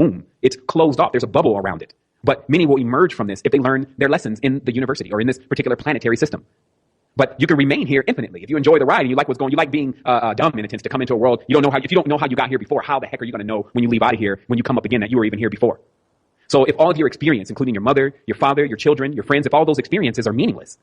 womb. It's closed off. There's a bubble around it. But many will emerge from this if they learn their lessons in the university or in this particular planetary system. But you can remain here infinitely. If you enjoy the ride and you like what's going, you like being dumb in a sense to come into a world. You don't know how, if you don't know how you got here before, how the heck are you going to know when you leave out of here, when you come up again, that you were even here before? So if all of your experience, including your mother, your father, your children, your friends, if all those experiences are meaningless,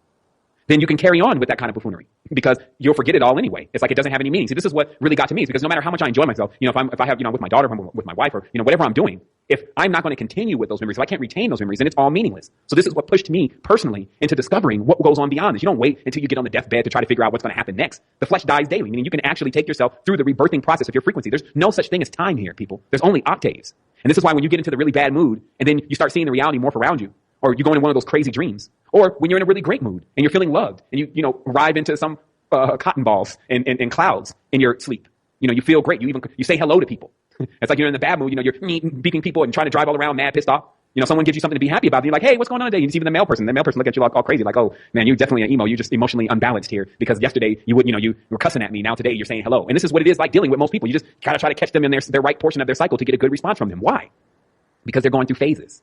then you can carry on with that kind of buffoonery because you'll forget it all anyway. It's like it doesn't have any meaning. See, this is what really got to me, is because no matter how much I enjoy myself, if I have, with my daughter, if I'm with my wife, or, whatever I'm doing, if I'm not going to continue with those memories, if I can't retain those memories, then it's all meaningless. So this is what pushed me personally into discovering what goes on beyond this. You don't wait until you get on the deathbed to try to figure out what's going to happen next. The flesh dies daily, meaning you can actually take yourself through the rebirthing process of your frequency. There's no such thing as time here, people. There's only octaves. And this is why when you get into the really bad mood and then you start seeing the reality morph around you, or you go into one of those crazy dreams, or when you're in a really great mood and you're feeling loved and you arrive into some cotton balls and clouds in your sleep. You feel great. You say hello to people. It's like you're in the bad mood. You're beeping people and trying to drive all around mad, pissed off. Someone gives you something to be happy about. And you're like, hey, what's going on today? And it's even the male person. The male person look at you like all crazy, like, oh man, you're definitely an emo. You're just emotionally unbalanced here because yesterday you were cussing at me. Now today you're saying hello. And this is what it is like dealing with most people. You just gotta try to catch them in their right portion of their cycle to get a good response from them. Why? Because they're going through phases.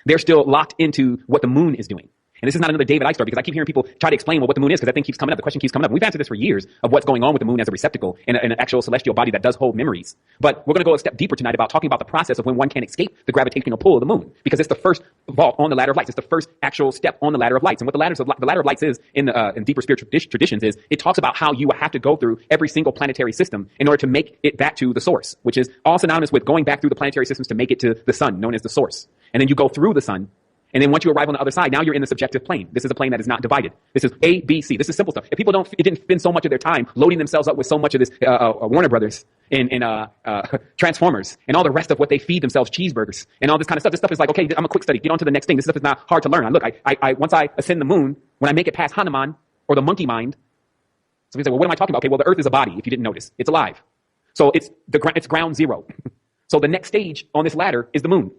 They're still locked into what the moon is doing. And this is not another David Icke story, because I keep hearing people try to explain what the moon is, because that thing keeps coming up. The question keeps coming up. We've answered this for years of what's going on with the moon as a receptacle in an actual celestial body that does hold memories. But we're going to go a step deeper tonight about talking about the process of when one can escape the gravitational pull of the moon, because it's the first vault on the ladder of lights. It's the first actual step on the ladder of lights. And what the ladder of lights is in deeper spiritual traditions is it talks about how you have to go through every single planetary system in order to make it back to the source, which is all synonymous with going back through the planetary systems to make it to the sun, known as the source. And then you go through the sun. And then once you arrive on the other side, now you're in the subjective plane. This is a plane that is not divided. This is A, B, C. This is simple stuff. If people didn't spend so much of their time loading themselves up with so much of this Warner Brothers and Transformers and all the rest of what they feed themselves, cheeseburgers and all this kind of stuff. This stuff is like, okay, I'm a quick study. Get on to the next thing. This stuff is not hard to learn. Look, once I ascend the moon, when I make it past Hanuman or the monkey mind, so we say, well, what am I talking about? Okay, well, the earth is a body. If you didn't notice, it's alive. So it's ground zero. So the next stage on this ladder is the moon.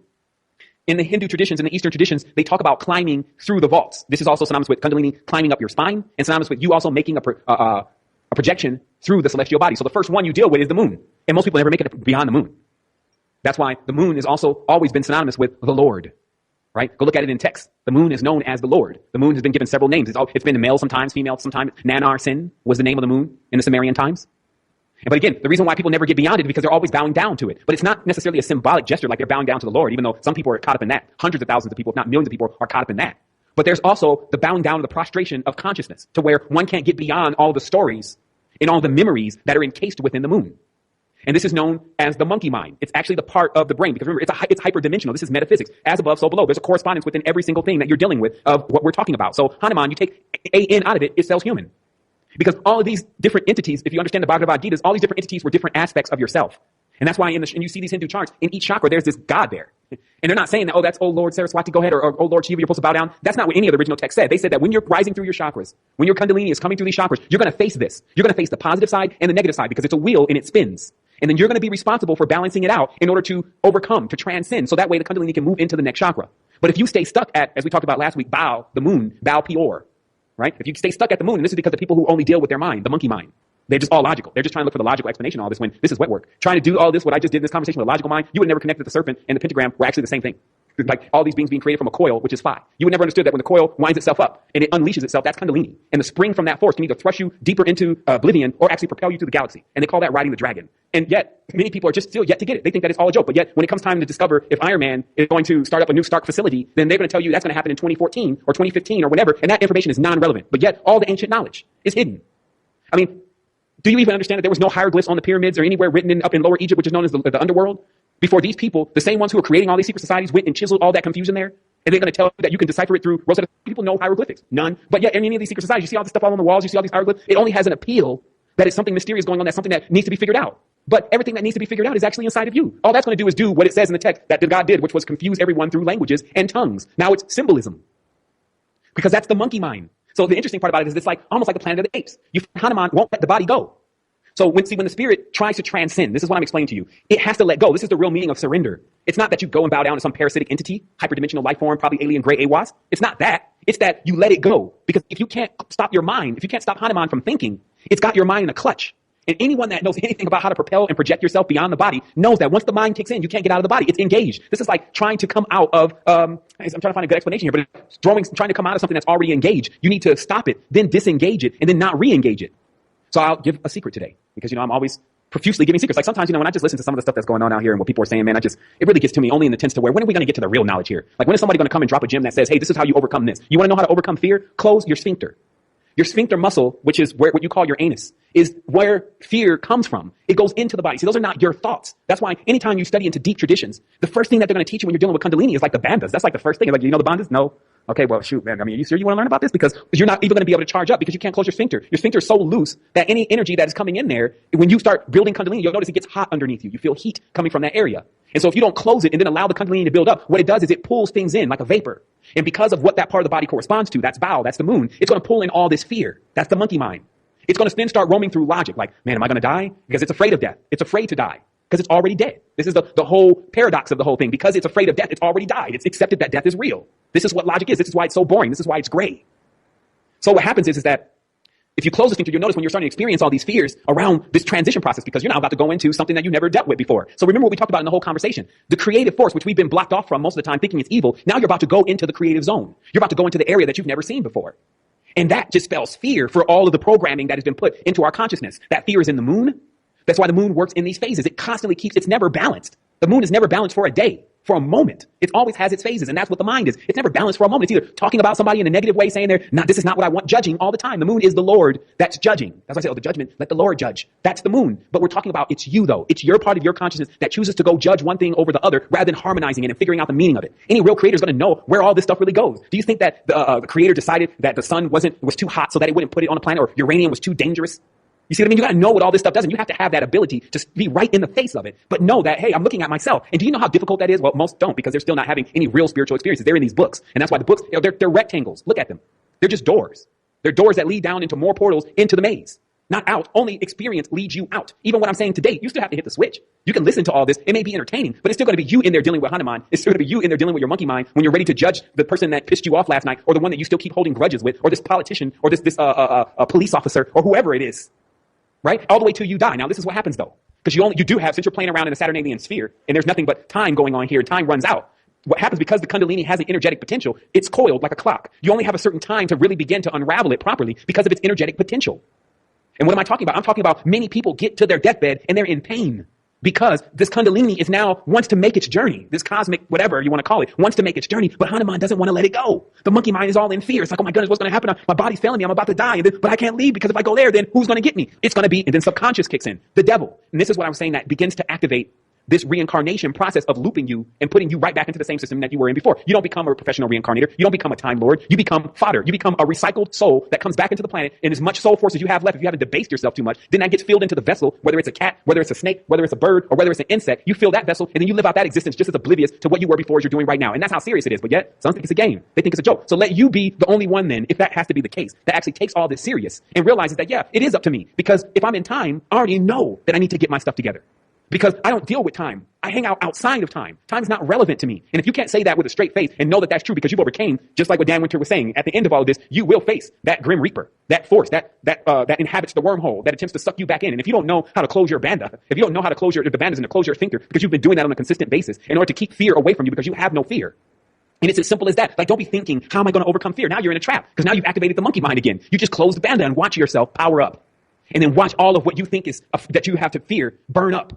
In the Hindu traditions, in the Eastern traditions, they talk about climbing through the vaults. This is also synonymous with Kundalini climbing up your spine, and synonymous with you also making a projection through the celestial body. So the first one you deal with is the moon. And most people never make it beyond the moon. That's why the moon has also always been synonymous with the Lord, right? Go look at it in text. The moon is known as the Lord. The moon has been given several names. It's been male sometimes, female sometimes. Nanar Sin was the name of the moon in the Sumerian times. But again, the reason why people never get beyond it is because they're always bowing down to it. But it's not necessarily a symbolic gesture like they're bowing down to the Lord, even though some people are caught up in that. Hundreds of thousands of people, if not millions of people, are caught up in that. But there's also the bowing down to the prostration of consciousness, to where one can't get beyond all the stories and all the memories that are encased within the moon. And this is known as the monkey mind. It's actually the part of the brain, because remember, it's hyperdimensional. This is metaphysics. As above, so below. There's a correspondence within every single thing that you're dealing with of what we're talking about. So Hanuman, you take A-N out of it, it spells human. Because all of these different entities, if you understand the Bhagavad Gita, all these different entities were different aspects of yourself. And that's why and you see these Hindu charts, in each chakra, there's this God there. And they're not saying that, oh, that's, oh, Lord Saraswati, go ahead, or oh, Lord Shiva, you're supposed to bow down. That's not what any of the original text said. They said that when you're rising through your chakras, when your Kundalini is coming through these chakras, you're going to face this. You're going to face the positive side and the negative side, because it's a wheel and it spins. And then you're going to be responsible for balancing it out in order to overcome, to transcend. So that way the Kundalini can move into the next chakra. But if you stay stuck at, as we talked about last week, Bao, the moon, Bao Pior, right? If you stay stuck at the moon, and this is because the people who only deal with their mind, the monkey mind, they're just all logical. They're just trying to look for the logical explanation of all this, when this is wet work. Trying to do all this, what I just did in this conversation with a logical mind, you would never connect that the serpent and the pentagram were actually the same thing. Like all these beings being created from a coil, which is phi. You would never understood that when the coil winds itself up and it unleashes itself, that's Kundalini. And the spring from that force can either thrust you deeper into oblivion or actually propel you through the galaxy. And they call that riding the dragon. And yet, many people are just still yet to get it. They think that it's all a joke. But yet, when it comes time to discover if Iron Man is going to start up a new Stark facility, then they're going to tell you that's going to happen in 2014 or 2015 or whatever. And that information is non-relevant. But yet, all the ancient knowledge is hidden. I mean, do you even understand that there was no hieroglyphs on the pyramids or anywhere written up in Lower Egypt, which is known as the underworld? Before these people, the same ones who are creating all these secret societies, went and chiseled all that confusion there, and they're going to tell you that you can decipher it through Rosetta. People know hieroglyphics. None. But yet, in any of these secret societies, you see all this stuff all on the walls, you see all these hieroglyphs. It only has an appeal that it's something mysterious going on, that's something that needs to be figured out. But everything that needs to be figured out is actually inside of you. All that's going to do is do what it says in the text that God did, which was confuse everyone through languages and tongues. Now it's symbolism. Because that's the monkey mind. So the interesting part about it is it's like almost like the Planet of the Apes. Hanuman won't let the body go. So when the spirit tries to transcend, this is what I'm explaining to you. It has to let go. This is the real meaning of surrender. It's not that you go and bow down to some parasitic entity, hyperdimensional life form, probably alien gray AWAS. It's not that. It's that you let it go. Because if you can't stop your mind, if you can't stop Hanuman from thinking, it's got your mind in a clutch. And anyone that knows anything about how to propel and project yourself beyond the body knows that once the mind kicks in, you can't get out of the body. It's engaged. This is like trying to come out of, I'm trying to find a good explanation here, but trying to come out of something that's already engaged. You need to stop it, then disengage it, and then not re-engage it. So I'll give a secret today because, I'm always profusely giving secrets. Like sometimes, when I just listen to some of the stuff that's going on out here and what people are saying, man, it really gets to me only in the sense to where, when are we going to get to the real knowledge here? Like when is somebody going to come and drop a gem that says, hey, this is how you overcome this? You want to know how to overcome fear? Close your sphincter. Your sphincter muscle, which is what you call your anus, is where fear comes from. It goes into the body. See, those are not your thoughts. That's why anytime you study into deep traditions, the first thing that they're going to teach you when you're dealing with Kundalini is like the bandhas. That's like the first thing. Like, you know the bandhas? No. Okay, well, shoot, man. Are you sure you want to learn about this? Because you're not even going to be able to charge up because you can't close your sphincter. Your sphincter is so loose that any energy that is coming in there, when you start building Kundalini, you'll notice it gets hot underneath you. You feel heat coming from that area. And so if you don't close it and then allow the Kundalini to build up, what it does is it pulls things in like a vapor. And because of what that part of the body corresponds to, that's Bao, that's the moon, it's going to pull in all this fear. That's the monkey mind. It's going to then start roaming through logic like, man, am I going to die? Because it's afraid of death. It's afraid to die because it's already dead. This is the whole paradox of the whole thing. Because it's afraid of death, it's already died. It's accepted that death is real. This is what logic is. This is why it's so boring. This is why it's gray. So what happens is that if you close the sphincter, you'll notice when you're starting to experience all these fears around this transition process because you're now about to go into something that you never dealt with before. So remember what we talked about in the whole conversation. The creative force, which we've been blocked off from most of the time thinking it's evil, now you're about to go into the creative zone. You're about to go into the area that you've never seen before. And that just spells fear for all of the programming that has been put into our consciousness. That fear is in the moon. That's why the moon works in these phases. It constantly it's never balanced. The moon is never balanced for a day. For a moment. It always has its phases, and that's what the mind is. It's never balanced for a moment. It's either talking about somebody in a negative way, saying this is not what I want, judging all the time. The moon is the Lord that's judging. That's why I say, the judgment, let the Lord judge. That's the moon. But we're talking about it's you, though. It's your part of your consciousness that chooses to go judge one thing over the other rather than harmonizing it and figuring out the meaning of it. Any real creator is going to know where all this stuff really goes. Do you think that the creator decided that the sun was too hot so that it wouldn't put it on a planet, or uranium was too dangerous? You see what I mean? You got to know what all this stuff does, and you have to have that ability to be right in the face of it, but know that, hey, I'm looking at myself. And do you know how difficult that is? Well, most don't, because they're still not having any real spiritual experiences. They're in these books, and that's why the books, they're rectangles. Look at them. They're just doors. They're doors that lead down into more portals into the maze. Not out. Only experience leads you out. Even what I'm saying today, you still have to hit the switch. You can listen to all this. It may be entertaining, but it's still going to be you in there dealing with Hanuman. It's still going to be you in there dealing with your monkey mind when you're ready to judge the person that pissed you off last night, or the one that you still keep holding grudges with, or this politician, or this police officer, or whoever it is. Right? All the way till you die. Now, this is what happens, though. Because you do have, since you're playing around in a Saturnalian sphere, and there's nothing but time going on here, and time runs out. What happens, because the Kundalini has an energetic potential, it's coiled like a clock. You only have a certain time to really begin to unravel it properly because of its energetic potential. And what am I talking about? I'm talking about many people get to their deathbed, and they're in pain. Because this Kundalini is now wants to make its journey. This cosmic, whatever you want to call it, wants to make its journey, but Hanuman doesn't want to let it go. The monkey mind is all in fear. It's like, oh my goodness, what's going to happen? My body's failing me. I'm about to die. But I can't leave because if I go there, then who's going to get me? It's going to be, and then subconscious kicks in. The devil. And this is what I was saying that begins to activate this reincarnation process of looping you and putting you right back into the same system that you were in before. You don't become a professional reincarnator. You don't become a time lord. You become fodder. You become a recycled soul that comes back into the planet, and as much soul force as you have left, if you haven't debased yourself too much, then that gets filled into the vessel, whether it's a cat, whether it's a snake, whether it's a bird, or whether it's an insect. You fill that vessel, and then you live out that existence just as oblivious to what you were before as you're doing right now. And that's how serious it is. But yet, some think it's a game. They think it's a joke. So let you be the only one then, if that has to be the case, that actually takes all this serious and realizes that, yeah, it is up to me. Because if I'm in time, I already know that I need to get my stuff together. Because I don't deal with time. I hang out outside of time. Time is not relevant to me. And if you can't say that with a straight face and know that that's true because you've overcame, just like what Dan Winter was saying, at the end of all of this, you will face that Grim Reaper, that force, that inhabits the wormhole, that attempts to suck you back in. And if you don't know how to close your bandha, if you don't know how to close the bandhas and to close your sphincter, because you've been doing that on a consistent basis in order to keep fear away from you because you have no fear. And it's as simple as that. Like, don't be thinking, how am I going to overcome fear? Now you're in a trap because now you've activated the monkey mind again. You just close the bandha and watch yourself power up. And then watch all of what you think is that you have to fear burn up.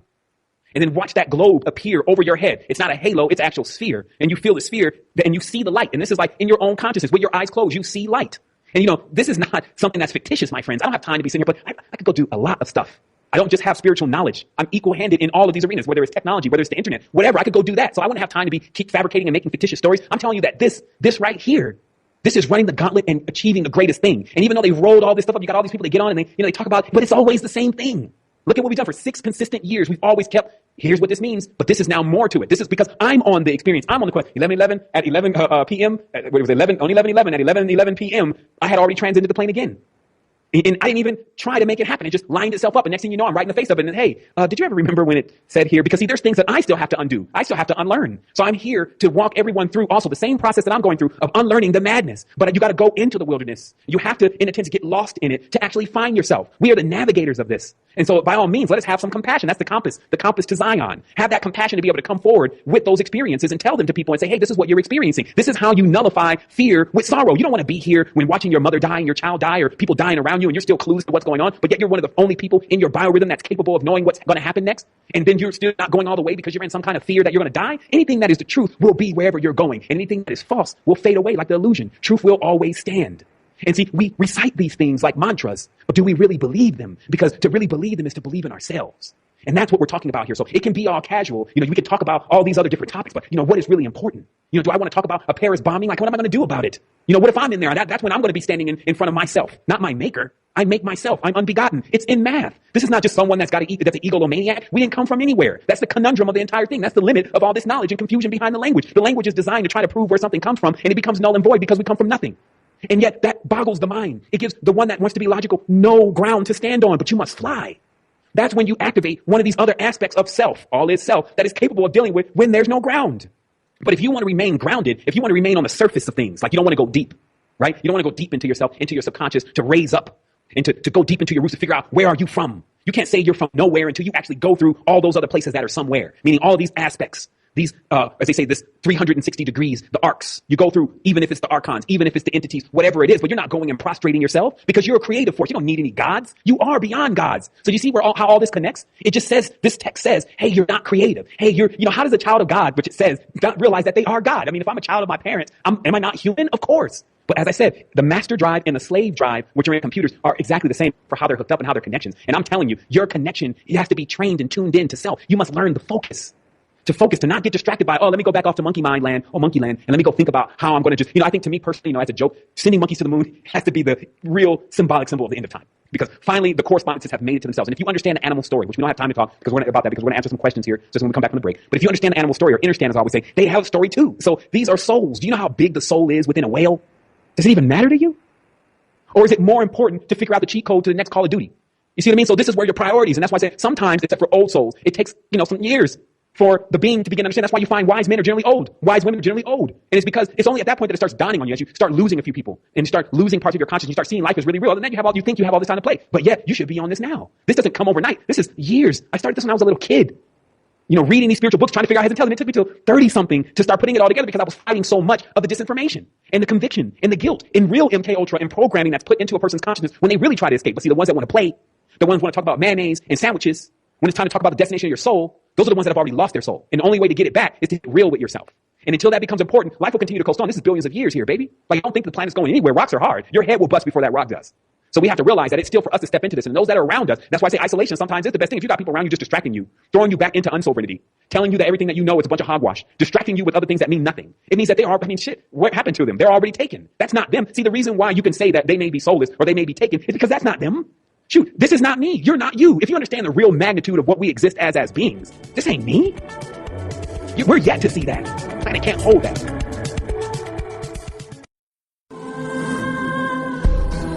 And then watch that globe appear over your head. It's not a halo, it's actual sphere. And you feel the sphere, and you see the light. And this is like in your own consciousness, with your eyes closed, you see light. And this is not something that's fictitious, my friends. I don't have time to be sitting here, but I could go do a lot of stuff. I don't just have spiritual knowledge. I'm equal-handed in all of these arenas, whether it's technology, whether it's the internet, whatever. I could go do that. So I wouldn't have time to keep fabricating and making fictitious stories. I'm telling you that this right here, this is running the gauntlet and achieving the greatest thing. And even though they rolled all this stuff up, you got all these people that get on and they talk about, but it's always the same thing. Look at what we've done for 6 consistent years. We've always kept, here's what this means, but this is now more to it. This is because I'm on the experience. I'm on the quest. 11:11 at 11 p.m. What was it? 11 at 11:11 p.m. I had already transited the plane again. And I didn't even try to make it happen. It just lined itself up. And next thing you know, I'm right in the face of it. And hey, did you ever remember when it said here? Because see, there's things that I still have to undo. I still have to unlearn. So I'm here to walk everyone through also the same process that I'm going through of unlearning the madness. But you got to go into the wilderness. You have to, in a sense, get lost in it to actually find yourself. We are the navigators of this. And so by all means, let us have some compassion. That's the compass to Zion. Have that compassion to be able to come forward with those experiences and tell them to people and say, hey, this is what you're experiencing. This is how you nullify fear with sorrow. You don't want to be here when watching your mother die and your child die or people dying around you and you're still clueless to what's going on, but yet you're one of the only people in your biorhythm that's capable of knowing what's going to happen next. And then you're still not going all the way because you're in some kind of fear that you're going to die. Anything that is the truth will be wherever you're going. And anything that is false will fade away like the illusion. Truth will always stand. And see, we recite these things like mantras, but do we really believe them? Because to really believe them is to believe in ourselves. And that's what we're talking about here. So it can be all casual. We can talk about all these other different topics, but what is really important? Do I want to talk about a Paris bombing? Like, what am I going to do about it? What if I'm in there? That's when I'm going to be standing in front of myself, not my maker. I make myself. I'm unbegotten. It's in math. This is not just someone that's got to eat, that's an egomaniac. We didn't come from anywhere. That's the conundrum of the entire thing. That's the limit of all this knowledge and confusion behind the language. The language is designed to try to prove where something comes from, and it becomes null and void because we come from nothing. And yet that boggles the mind. It gives the one that wants to be logical no ground to stand on, but you must fly. That's when you activate one of these other aspects of self, all is self, that is capable of dealing with when there's no ground. But if you want to remain grounded, if you want to remain on the surface of things, like you don't want to go deep, right? You don't want to go deep into yourself, into your subconscious, to raise up, and to go deep into your roots to figure out where are you from. You can't say you're from nowhere until you actually go through all those other places that are somewhere, meaning all of these aspects. These, as they say, this 360 degrees, the arcs. You go through, even if it's the archons, even if it's the entities, whatever it is, but you're not going and prostrating yourself because you're a creative force. You don't need any gods. You are beyond gods. So you see how all this connects? It just says, this text says, hey, you're not creative. Hey, how does a child of God, which it says, not realize that they are God? I mean, if I'm a child of my parents, am I not human? Of course. But as I said, the master drive and the slave drive, which are in computers, are exactly the same for how they're hooked up and how they're connections. And I'm telling you, your connection, it has to be trained and tuned in to self. You must learn the focus. To not get distracted by, let me go back off to monkey land, and let me go think about how I'm going to just, I think to me personally, as a joke, sending monkeys to the moon has to be the real symbolic symbol of the end of time. Because finally, the correspondences have made it to themselves. And if you understand the animal story, which we don't have time to talk because we're going to answer some questions here just when we come back from the break. But if you understand the animal story, or understand, as I always say, they have a story too. So these are souls. Do you know how big the soul is within a whale? Does it even matter to you? Or is it more important to figure out the cheat code to the next Call of Duty? You see what I mean? So this is where your priorities, and that's why I say sometimes, except for old souls, it takes, some years for the being to begin to understand. That's why you find wise men are generally old. Wise women are generally old. And it's because it's only at that point that it starts dawning on you as you start losing a few people and you start losing parts of your consciousness. You start seeing life is really real. And then you think you have all this time to play. But yet you should be on this now. This doesn't come overnight. This is years. I started this when I was a little kid. Reading these spiritual books, trying to figure out how to tell them. It took me till 30-something to start putting it all together because I was fighting so much of the disinformation and the conviction and the guilt and real MK Ultra and programming that's put into a person's consciousness when they really try to escape. But see, the ones that want to play, the ones who want to talk about mayonnaise and sandwiches, when it's time to talk about the destination of your soul, those are the ones that have already lost their soul. And the only way to get it back is to get real with yourself. And until that becomes important, life will continue to coast on. This is billions of years here, baby. Like, I don't think the planet's going anywhere. Rocks are hard. Your head will bust before that rock does. So we have to realize that it's still for us to step into this. And those that are around us, that's why I say isolation sometimes is the best thing. If you got people around you just distracting you, throwing you back into unsovereignty, telling you that everything that you know is a bunch of hogwash, distracting you with other things that mean nothing. It means that what happened to them? They're already taken. That's not them. See, the reason why you can say that they may be soulless or they may be taken is because that's not them. Shoot, this is not me. You're not you. If you understand the real magnitude of what we exist as beings, this ain't me. We're yet to see that. The planet can't hold that.